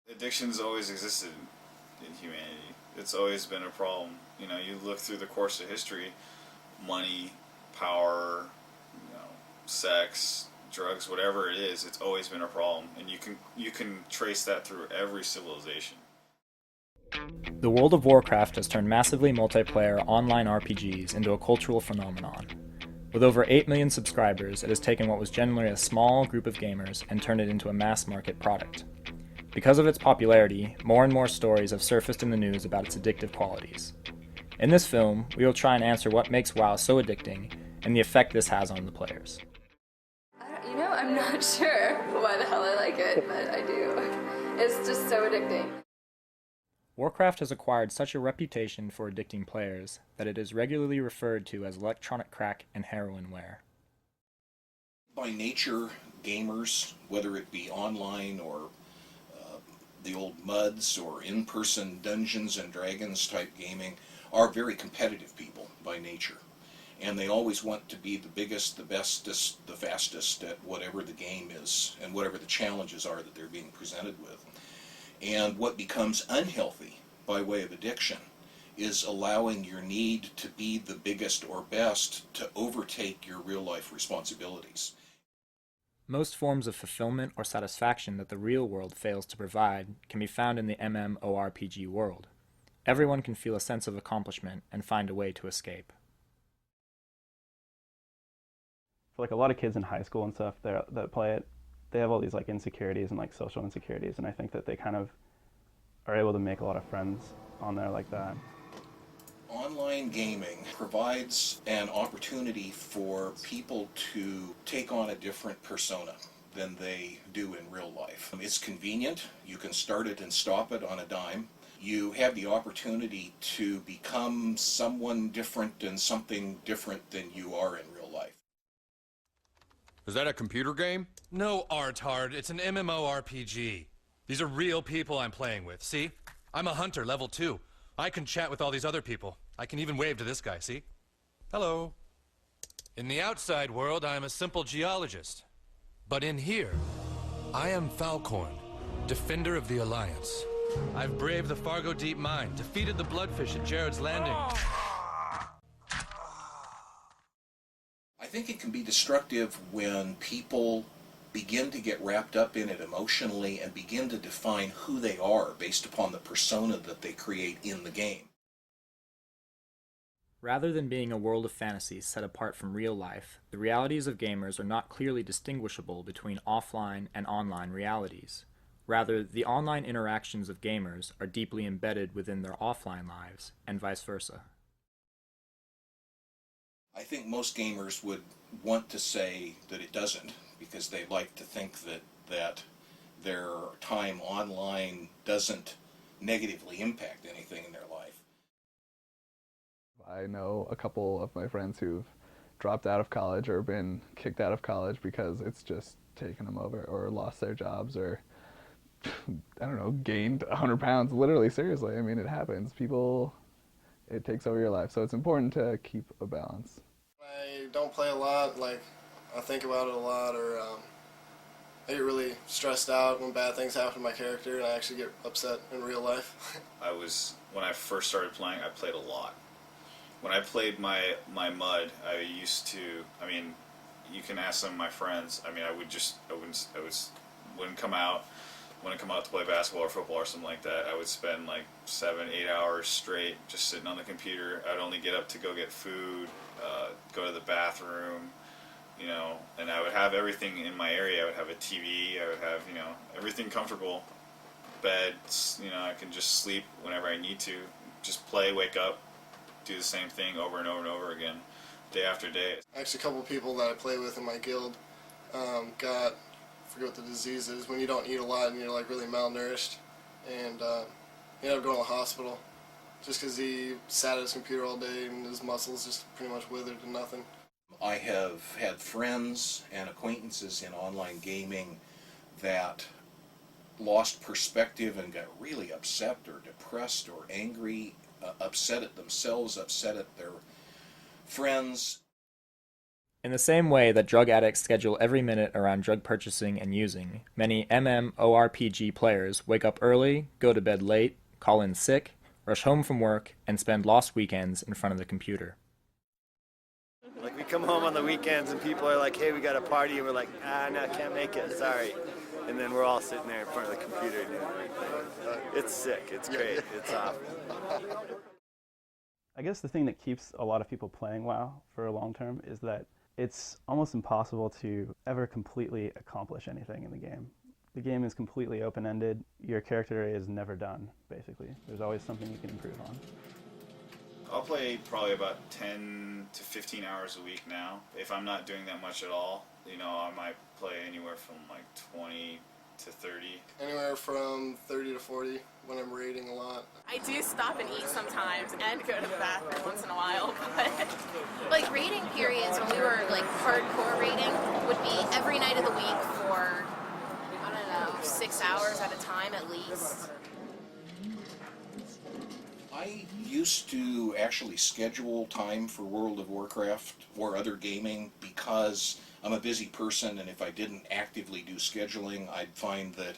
Addiction's always existed in humanity. It's always been a problem. You know, you look through the course of history, money, power, sex, drugs, whatever it is, it's always been a problem, and you can trace that through every civilization. The world of Warcraft has turned massively multiplayer online RPGs into a cultural phenomenon. With over 8 million subscribers, it has taken what was generally a small group of gamers and turned it into a mass market product. Because of its popularity, more and more stories have surfaced in the news about its addictive qualities. In this film, we will try and answer what makes WoW so addicting and the effect this has on the players. I'm not sure why the hell I like it, but I do. It's just so addicting. Warcraft has acquired such a reputation for addicting players that it is regularly referred to as electronic crack and heroinware. By nature, gamers, whether it be online or the old MUDs or in-person Dungeons and Dragons type gaming, are very competitive people by nature. And they always want to be the biggest, the bestest, the fastest at whatever the game is and whatever the challenges are that they're being presented with. And what becomes unhealthy by way of addiction is allowing your need to be the biggest or best to overtake your real-life responsibilities. Most forms of fulfillment or satisfaction that the real world fails to provide can be found in the MMORPG world. Everyone can feel a sense of accomplishment and find a way to escape. For like a lot of kids in high school and stuff that play it, they have all these like insecurities and like social insecurities, and I think that they kind of are able to make a lot of friends on there like that. Online gaming provides an opportunity for people to take on a different persona than they do in real life. It's convenient. You can start it and stop it on a dime. You have the opportunity to become someone different and something different than you are in real life. Is that a computer game? No, Artard. It's an MMORPG. These are real people I'm playing with, see? I'm a hunter, level 2. I can chat with all these other people. I can even wave to this guy, see? Hello. In the outside world, I'm a simple geologist. But in here, I am Falcorn, defender of the Alliance. I've braved the Fargo Deep Mine, defeated the Bloodfish at Jared's Landing. I think it can be destructive when people begin to get wrapped up in it emotionally and begin to define who they are based upon the persona that they create in the game. Rather than being a world of fantasy set apart from real life, the realities of gamers are not clearly distinguishable between offline and online realities. Rather, the online interactions of gamers are deeply embedded within their offline lives, and vice versa. I think most gamers would want to say that it doesn't, because they like to think that their time online doesn't negatively impact anything in their life. I know a couple of my friends who've dropped out of college or been kicked out of college because it's just taken them over, or lost their jobs, or I don't know, gained 100 pounds. Literally, seriously. I mean, it happens. It takes over your life. So it's important to keep a balance. I don't play a lot, like I think about it a lot, or I get really stressed out when bad things happen to my character, and I actually get upset in real life. When I first started playing, I played a lot. When I played my MUD, I used to, you can ask some of my friends, wouldn't come out to play basketball or football or something like that. I would spend like 7-8 hours straight just sitting on the computer. I'd only get up to go get food, go to the bathroom, and I would have everything in my area. I would have a TV, I would have, everything comfortable, bed, I can just sleep whenever I need to, just play, wake up, do the same thing over and over and over again, day after day. Actually, a couple of people that I play with in my guild I forget what the disease is, when you don't eat a lot and you're like really malnourished, and he ended up going to the hospital just because he sat at his computer all day and his muscles just pretty much withered to nothing. I have had friends and acquaintances in online gaming that lost perspective and got really upset or depressed or angry, upset at themselves, upset at their friends. In the same way that drug addicts schedule every minute around drug purchasing and using, many MMORPG players wake up early, go to bed late, call in sick, rush home from work, and spend lost weekends in front of the computer. Like, we come home on the weekends and people are like, hey, we got a party, and we're like, no, can't make it, sorry. And then we're all sitting there in front of the computer doing everything. It's sick, it's great, it's awful. I guess the thing that keeps a lot of people playing WoW for a long term is that it's almost impossible to ever completely accomplish anything in the game. The game is completely open-ended. Your character is never done, basically. There's always something you can improve on. I'll play probably about 10 to 15 hours a week now. If I'm not doing that much at all, you know, I might play anywhere from like 20 to 30. Anywhere from 30 to 40 when I'm raiding a lot. I do stop and eat sometimes and go to the bathroom once in a while, but like raiding periods when we were like hardcore raiding would be every night of the week for, I don't know, 6 hours at a time at least. I used to actually schedule time for World of Warcraft or other gaming because I'm a busy person, and if I didn't actively do scheduling, I'd find that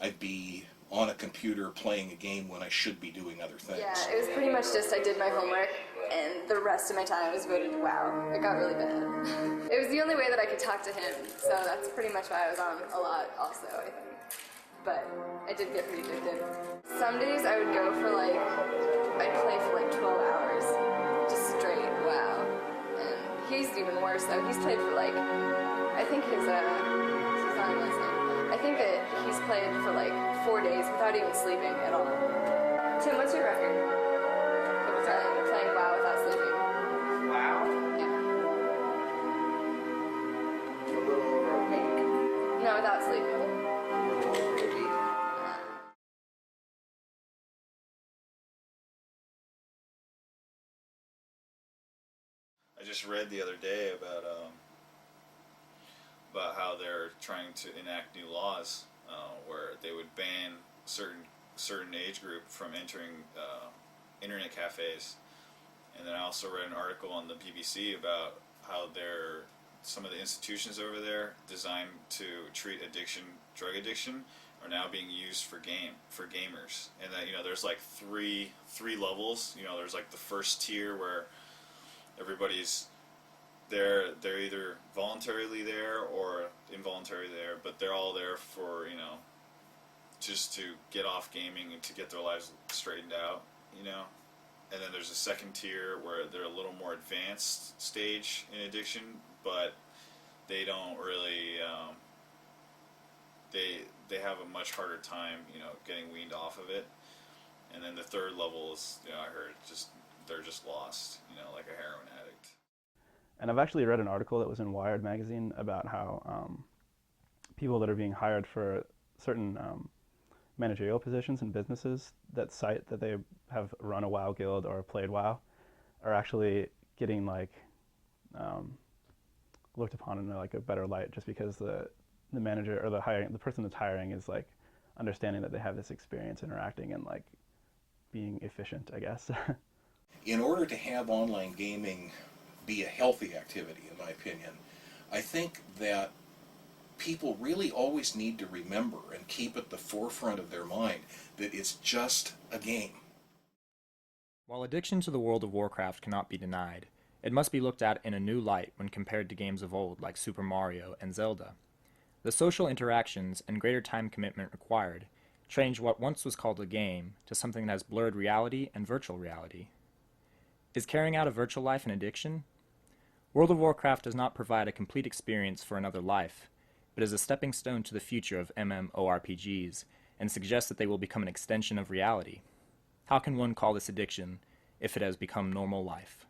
I'd be on a computer playing a game when I should be doing other things. Yeah, it was pretty much just I did my homework and the rest of my time was devoted to WoW. It got really bad. It was the only way that I could talk to him, so that's pretty much why I was on a lot also, I think. But I did get pretty addicted. Some days I would go for like, I'd play for like 12 hours, just straight WoW. And he's even worse though. He's played for like, I think his not listening. I think that he's played for like 4 days without even sleeping at all. Tim, what's your record? Playing WoW without sleeping. Wow. Yeah. A little over a week. No, without sleeping. Maybe. I just read the other day about how they're trying to enact new laws where they would ban certain age group from entering internet cafes. And then I also read an article on the BBC about how some of the institutions over there designed to treat drug addiction, are now being used for gamers. And that, you know, there's like three levels. You know, there's like the first tier where everybody's they're either voluntarily there or involuntarily there, but they're all there for, you know, just to get off gaming and to get their lives straightened out, you know. And then there's a second tier where they're a little more advanced stage in addiction, but they don't really they have a much harder time, you know, getting weaned off of it. And then the third level is, you know, I heard they're just lost, you know, like a heroin addict. And I've actually read an article that was in Wired magazine about how people that are being hired for certain managerial positions in businesses that cite that they have run a WoW guild or played WoW are actually getting like looked upon in like a better light, just because the manager or the person that's hiring is like understanding that they have this experience interacting and like being efficient, I guess. In order to have online gaming be a healthy activity, in my opinion, I think that people really always need to remember and keep at the forefront of their mind that it's just a game. While addiction to the World of Warcraft cannot be denied, it must be looked at in a new light when compared to games of old like Super Mario and Zelda. The social interactions and greater time commitment required change what once was called a game to something that has blurred reality and virtual reality. Is carrying out a virtual life an addiction? World of Warcraft does not provide a complete experience for another life, but is a stepping stone to the future of MMORPGs and suggests that they will become an extension of reality. How can one call this addiction if it has become normal life?